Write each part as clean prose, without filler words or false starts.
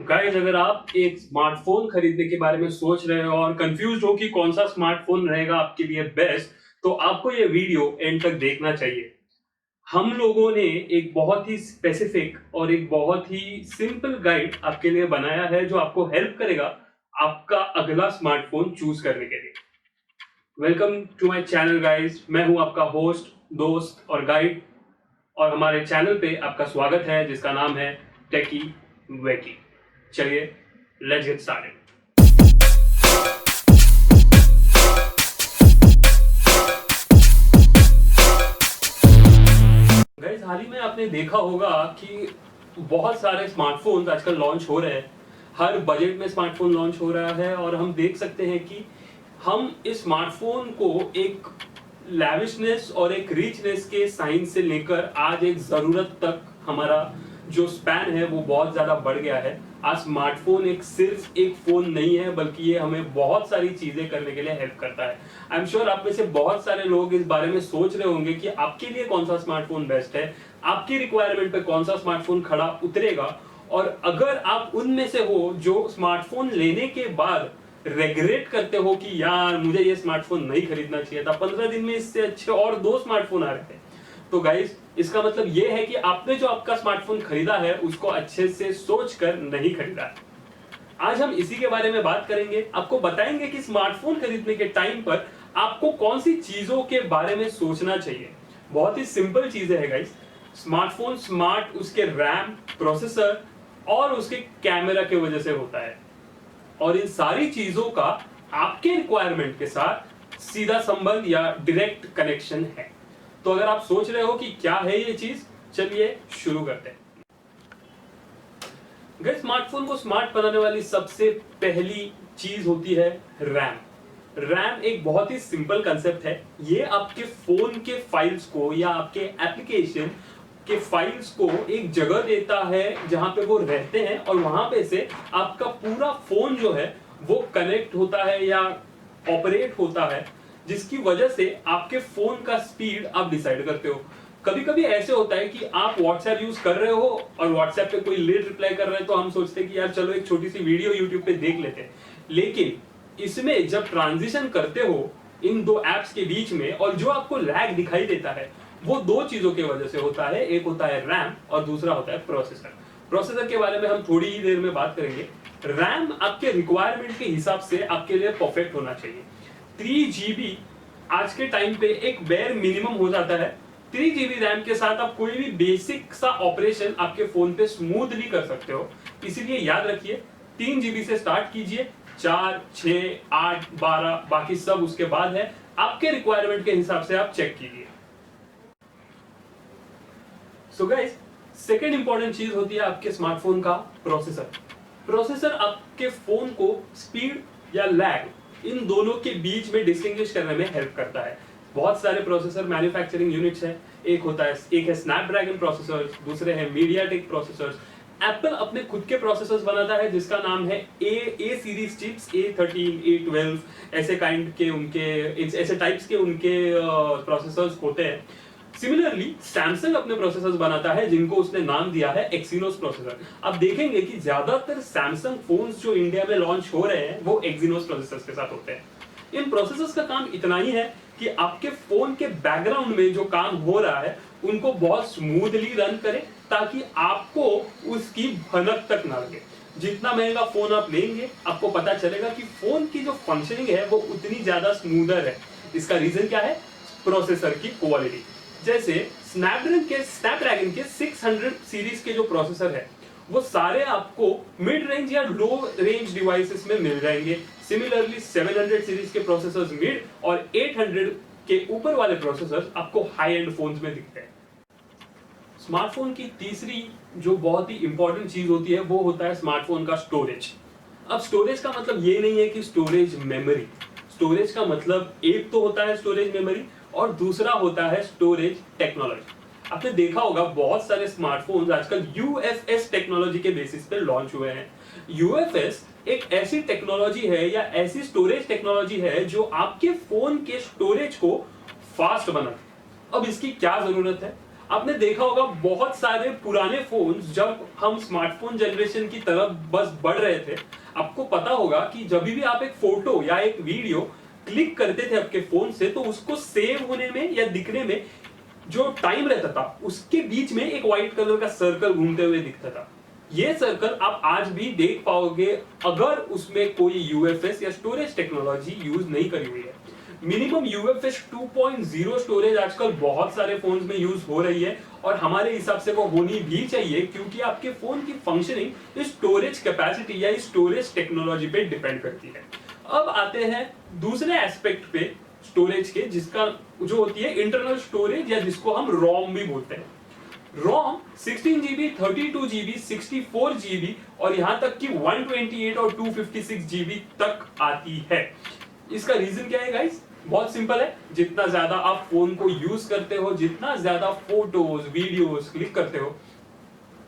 Guys, अगर आप एक स्मार्टफोन खरीदने के बारे में सोच रहे हो और कंफ्यूज हो कि कौन सा स्मार्टफोन रहेगा आपके लिए बेस्ट, तो आपको ये वीडियो एंड तक देखना चाहिए। हम लोगों ने एक बहुत ही स्पेसिफिक और एक बहुत ही सिंपल गाइड आपके लिए बनाया है जो आपको हेल्प करेगा आपका अगला स्मार्टफोन चूज करने के लिए। Welcome to my channel guys, मैं हूं आपका होस्ट, दोस्त और गाइड, और हमारे चैनल पे आपका स्वागत है जिसका नाम है टेकी वेकी। चलिए, लेट्स गेट स्टार्टेड। गाइस, हाल ही में आपने देखा होगा कि बहुत सारे स्मार्टफोन्स आजकल लॉन्च हो रहे हैं। हर बजट में स्मार्टफोन लॉन्च हो रहा है और हम देख सकते हैं कि हम इस स्मार्टफोन को एक लैविशनेस और एक रिचनेस के साइन से लेकर आज एक जरूरत तक हमारा जो स्पैन है वो बहुत ज्यादा बढ़ गया है। आज स्मार्टफोन एक सिर्फ एक फोन नहीं है, बल्कि ये हमें बहुत सारी चीजें करने के लिए हेल्प करता है। आई एम श्योर आप में से बहुत सारे लोग इस बारे में सोच रहे होंगे कि आपके लिए कौन सा स्मार्टफोन बेस्ट है, आपकी रिक्वायरमेंट पे कौन सा स्मार्टफोन खड़ा उतरेगा। और अगर आप उनमें से हो जो स्मार्टफोन लेने के बाद रेग्रेट करते हो कि यार मुझे ये स्मार्टफोन नहीं खरीदना चाहिए था, 15 दिन में इससे अच्छे और दो स्मार्टफोन आ रहे थे, तो गाइस इसका मतलब ये है कि आपने जो आपका स्मार्टफोन खरीदा है उसको अच्छे से सोचकर नहीं खरीदा है। आज हम इसी के बारे में बात करेंगे, आपको बताएंगे कि स्मार्टफोन खरीदने के टाइम पर आपको कौन सी चीजों के बारे में सोचना चाहिए। बहुत ही सिंपल चीजें है गाइस। स्मार्टफोन स्मार्ट उसके रैम, प्रोसेसर और उसके कैमरा के वजह से होता है, और इन सारी चीजों का आपके रिक्वायरमेंट के साथ सीधा संबंध या डायरेक्ट कनेक्शन है। तो अगर आप सोच रहे हो कि क्या है ये चीज, चलिए शुरू करते हैं। गाइस, स्मार्टफोन को स्मार्ट बनाने वाली सबसे पहली चीज होती है रैम। रैम एक बहुत ही सिंपल कंसेप्ट है। ये आपके फोन के फाइल्स को या आपके एप्लीकेशन के फाइल्स को एक जगह देता है जहां पे वो रहते हैं, और वहां पे से आपका पूरा फोन जो है वो कनेक्ट होता है या ऑपरेट होता है, जिसकी वजह से आपके फोन का स्पीड आप डिसाइड करते हो। कभी कभी ऐसे होता है कि आप व्हाट्सएप यूज कर रहे हो और व्हाट्सएप पे कोई लेट रिप्लाई कर रहे हैं, तो हम सोचते हैं कि यार चलो एक छोटी सी वीडियो यूट्यूब पे देख लेते हैं। लेकिन इसमें जब ट्रांजिशन करते हो इन दो एप्स के बीच में, और जो आपको लैग दिखाई देता है वो दो चीजों की वजह से होता है। एक होता है रैम और दूसरा होता है प्रोसेसर। प्रोसेसर के बारे में हम थोड़ी ही देर में बात करेंगे। रैम आपके रिक्वायरमेंट के हिसाब से आपके लिए परफेक्ट होना चाहिए। 3 GB आज के टाइम पे एक बेयर मिनिमम हो जाता है। 3 GB रैम के साथ आप कोई भी बेसिक सा ऑपरेशन आपके फोन पे स्मूथली कर सकते हो। इसीलिए याद रखिए, 3 GB से स्टार्ट कीजिए, 4, 6, 8, 12 बाकी सब उसके बाद है। आपके रिक्वायरमेंट के हिसाब से आप चेक कीजिए। सो गाइस, सेकेंड इंपॉर्टेंट चीज होती है आपके स्मार्टफोन का प्रोसेसर। प्रोसेसर आपके फोन को स्पीड या लैग इन दोनों के बीच में डिस्टिंग्विश करने में हेल्प करता है। बहुत सारे प्रोसेसर मैन्युफैक्चरिंग यूनिट्स हैं। एक है स्नैपड्रैगन प्रोसेसर, दूसरे हैं मीडियाटेक प्रोसेसर्स। एप्पल अपने खुद के प्रोसेसर्स बनाता है जिसका नाम है ए सीरीज चिप्स, A13, A12, ऐसे काइंड के उनके ऐसे टाइप्स के उनके प्रोसेसर्स होते हैं। सिमिलरली सैमसंग अपने प्रोसेसर्स बनाता है जिनको उसने नाम दिया है एक्सिनोस प्रोसेसर। अब देखेंगे कि ज्यादातर सैमसंग फोन्स जो इंडिया में लॉन्च हो रहे हैं वो एक्सिनोस प्रोसेसर्स के साथ होते हैं। इन प्रोसेसर्स का काम इतना ही है कि आपके फोन के बैकग्राउंड में जो काम हो रहा है उनको बहुत स्मूथली रन करे, ताकि आपको उसकी भनक तक ना लगे। जितना महंगा फोन आप लेंगे आपको पता चलेगा कि फोन की जो फंक्शनिंग है वो उतनी ज्यादा स्मूदर है। इसका रीजन क्या है? प्रोसेसर की क्वालिटी। जैसे स्नैपड्रैगन के 600 सीरीज के जो प्रोसेसर है वो सारे आपको मिड रेंज या लो रेंज डिवाइसेस में मिल जाएंगे। सिमिलरली 700 सीरीज के प्रोसेसर्स मिड और 800 के ऊपर वाले प्रोसेसर्स आपको हाई एंड फोन्स में दिखते हैं। स्मार्टफोन की तीसरी जो बहुत ही इंपॉर्टेंट चीज होती है वो होता है स्मार्टफोन का स्टोरेज। अब स्टोरेज का मतलब ये नहीं है कि स्टोरेज मेमोरी। स्टोरेज का मतलब एक तो होता है स्टोरेज मेमोरी और दूसरा होता है स्टोरेज टेक्नोलॉजी। आपने देखा होगा बहुत सारे स्मार्टफोन्स आजकल UFS टेक्नोलॉजी के बेसिस पे लॉन्च हुए हैं। UFS एक ऐसी टेक्नोलॉजी है या ऐसी स्टोरेज टेक्नोलॉजी है जो आपके फोन के स्टोरेज को फास्ट बनाती है। अब इसकी क्या जरूरत है? आपने देखा होगा बहुत सारे पुराने फोन्स, जब हम स्मार्टफोन जनरेशन की तरफ बस बढ़ रहे थे, आपको पता होगा कि जब भी आप एक फोटो या एक वीडियो क्लिक करते थे आपके फोन से, तो उसको सेव होने में या दिखने में जो टाइम रहता था, उसके बीच में एक व्हाइट कलर का सर्कल घूमते हुए दिखता था। ये सर्कल आप आज भी देख पाओगे अगर उसमें कोई यूएफएस या स्टोरेज टेक्नोलॉजी यूज नहीं करी हुई है। मिनिमम यूएफएस 2.0 स्टोरेज आजकल बहुत सारे फोन्स में यूज हो रही है और हमारे हिसाब से वो होनी भी चाहिए, क्योंकि आपके फोन की फंक्शनिंग इस स्टोरेज कैपेसिटी या स्टोरेज टेक्नोलॉजी पे डिपेंड करती है। अब आते हैं दूसरे एस्पेक्ट पे स्टोरेज के, जिसका जो होती है इंटरनल स्टोरेज, या जिसको हम रोम भी बोलते हैं। रोम 16 GB, 32 GB, 64 GB और यहां तक कि 128 और 256 GB तक आती है। इसका रीजन क्या है गाइस? बहुत सिंपल है, जितना ज्यादा आप फोन को यूज करते हो, जितना ज्यादा फोटोज वीडियोस क्लिक करते हो,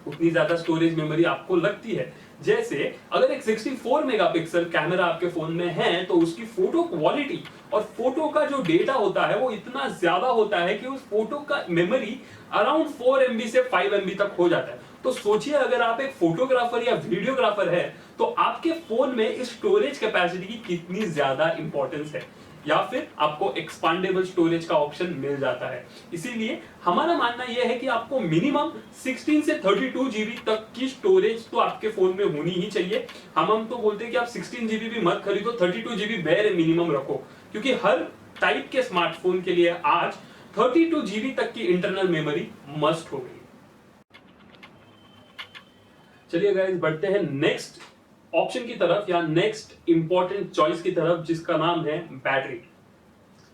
उतनी ज्यादा स्टोरेज मेमोरी आपको लगती है। जैसे अगर एक 64 मेगापिक्सल कैमरा आपके फोन में है, तो उसकी फोटो क्वालिटी और फोटो का जो डेटा होता है वो इतना ज्यादा होता है कि उस फोटो का मेमोरी अराउंड 4 MB से 5 MB तक हो जाता है। तो सोचिए अगर आप एक फोटोग्राफर या वीडियोग्राफर है, तो आपके फोन में इस स्टोरेज कैपेसिटी की कितनी ज्यादा इंपॉर्टेंस है, या फिर आपको एक्सपांडेबल स्टोरेज का ऑप्शन मिल जाता है। इसीलिए हमारा मानना यह है कि आपको मिनिमम 16 से 32 GB तक की स्टोरेज तो आपके फोन में होनी ही चाहिए। हम तो बोलते हैं कि आप 16 GB भी मत खरीदो, 32 GB बेर मिनिमम रखो, क्योंकि हर टाइप के स्मार्टफोन के लिए आज 32 GB तक की इंटरनल मेमोरी मस्ट हो गई। चलिए गाइस, बढ़ते हैं नेक्स्ट ऑप्शन की तरफ या नेक्स्ट इंपॉर्टेंट चॉइस की तरफ, जिसका नाम है बैटरी।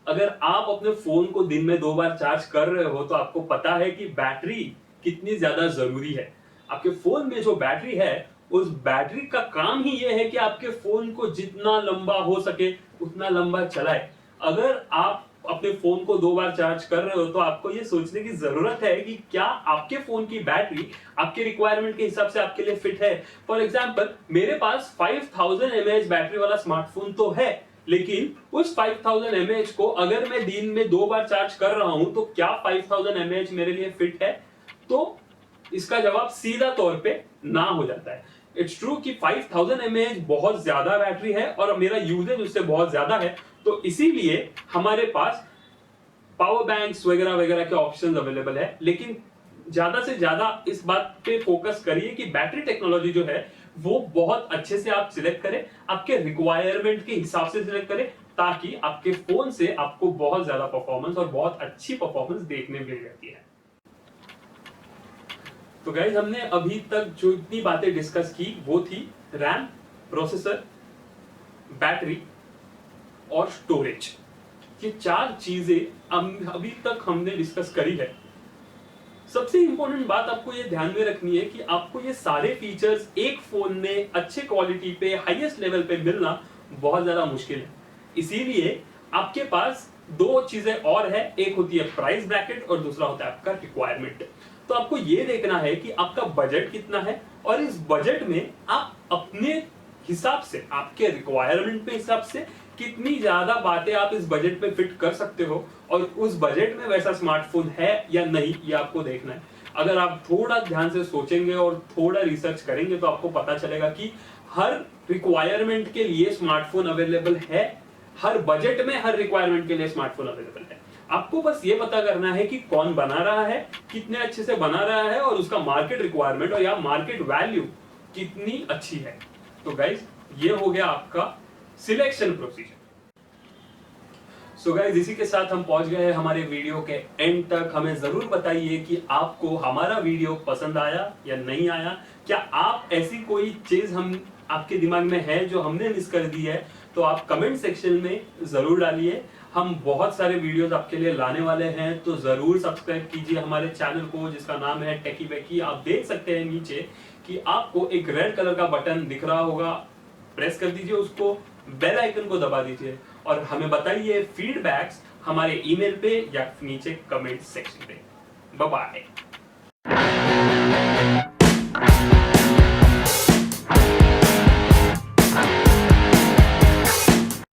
अगर आप अपने फोन को दिन में 2 बार चार्ज कर रहे हो, तो आपको पता है कि बैटरी कितनी ज्यादा जरूरी है। आपके फोन में जो बैटरी है, उस बैटरी का काम ही यह है कि आपके फोन को जितना लंबा हो सके उतना लंबा चलाए। अगर आप अपने फोन को 2 बार चार्ज कर रहे हो, तो आपको ये सोचने की जरूरत है कि क्या आपके फोन की बैटरी आपके रिक्वायरमेंट के हिसाब से आपके लिए फिट है। फॉर एग्जांपल, मेरे पास 5000 mAh बैटरी वाला स्मार्टफोन तो है, लेकिन उस 5000 mAh को अगर मैं दिन में 2 बार चार्ज कर रहा हूं, तो क्या 5000 mAh मेरे लिए फिट है? तो इसका जवाब सीधा तौर पे ना हो जाता है। इट्स ट्रू कि 5000 mAh बहुत ज्यादा बैटरी है और मेरा यूजेज उससे बहुत ज्यादा है, तो इसीलिए हमारे पास पावर बैंक्स वगैरह वगैरह के ऑप्शंस अवेलेबल है। लेकिन ज्यादा से ज्यादा इस बात पे फोकस करिए कि बैटरी टेक्नोलॉजी जो है वो बहुत अच्छे से आप सिलेक्ट करें, आपके रिक्वायरमेंट के हिसाब से सिलेक्ट करें, ताकि आपके फोन से आपको बहुत ज्यादा परफॉर्मेंस और बहुत अच्छी परफॉर्मेंस देखने मिल जाती है। तो गाइस, हमने अभी तक जो इतनी बातें डिस्कस की वो थी रैम, प्रोसेसर, बैटरी और स्टोरेज। ये 4 चीजें अभी तक हमने डिस्कस करी है। सबसे इंपॉर्टेंट बात आपको ये ध्यान में रखनी है कि आपको ये सारे फीचर्स एक फोन में अच्छे क्वालिटी पे हाईएस्ट लेवल पे मिलना बहुत ज्यादा मुश्किल है। इसीलिए आपके पास 2 चीजें और है, एक होती है प्राइस ब्रैकेट और दूसरा होता है आपका रिक्वायरमेंट। तो आपको ये देखना है कि आपका बजट कितना है, और इस बजट में आप अपने हिसाब से, आपके रिक्वायरमेंट के हिसाब से कितनी ज्यादा बातें आप इस बजट में फिट कर सकते हो, और उस बजट में वैसा स्मार्टफोन है या नहीं, ये आपको देखना है। अगर आप थोड़ा ध्यान से सोचेंगे और थोड़ा रिसर्च करेंगे, तो आपको पता चलेगा कि हर रिक्वायरमेंट के लिए स्मार्टफोन अवेलेबल है, हर बजट में हर रिक्वायरमेंट के लिए स्मार्टफोन अवेलेबल है। आपको बस ये पता करना है कि कौन बना रहा है, कितने अच्छे से बना रहा है, और उसका मार्केट रिक्वायरमेंट और या मार्केट वैल्यू कितनी अच्छी है। तो गाइज, ये हो गया आपका सिलेक्शन प्रोसीजर। सो गाइज, इसी के साथ हम पहुंच गए हैं हमारे वीडियो के एंड तक। हमें जरूर बताइए कि आपको हमारा वीडियो पसंद आया या नहीं आया। क्या आप ऐसी कोई चीज हम आपके दिमाग में है जो हमने मिस कर दी है, तो आप कमेंट सेक्शन में जरूर डालिए। हम बहुत सारे वीडियोस आपके लिए लाने वाले हैं, तो जरूर सब्सक्राइब कीजिए हमारे चैनल को, जिसका नाम है टेकी बेकी। आप देख सकते हैं नीचे कि आपको एक रेड कलर का बटन दिख रहा होगा, प्रेस कर दीजिए उसको, बेल आइकन को दबा दीजिए, और हमें बताइए फीडबैक्स हमारे ईमेल पे या नीचे कमेंट सेक्शन पे। Bye bye.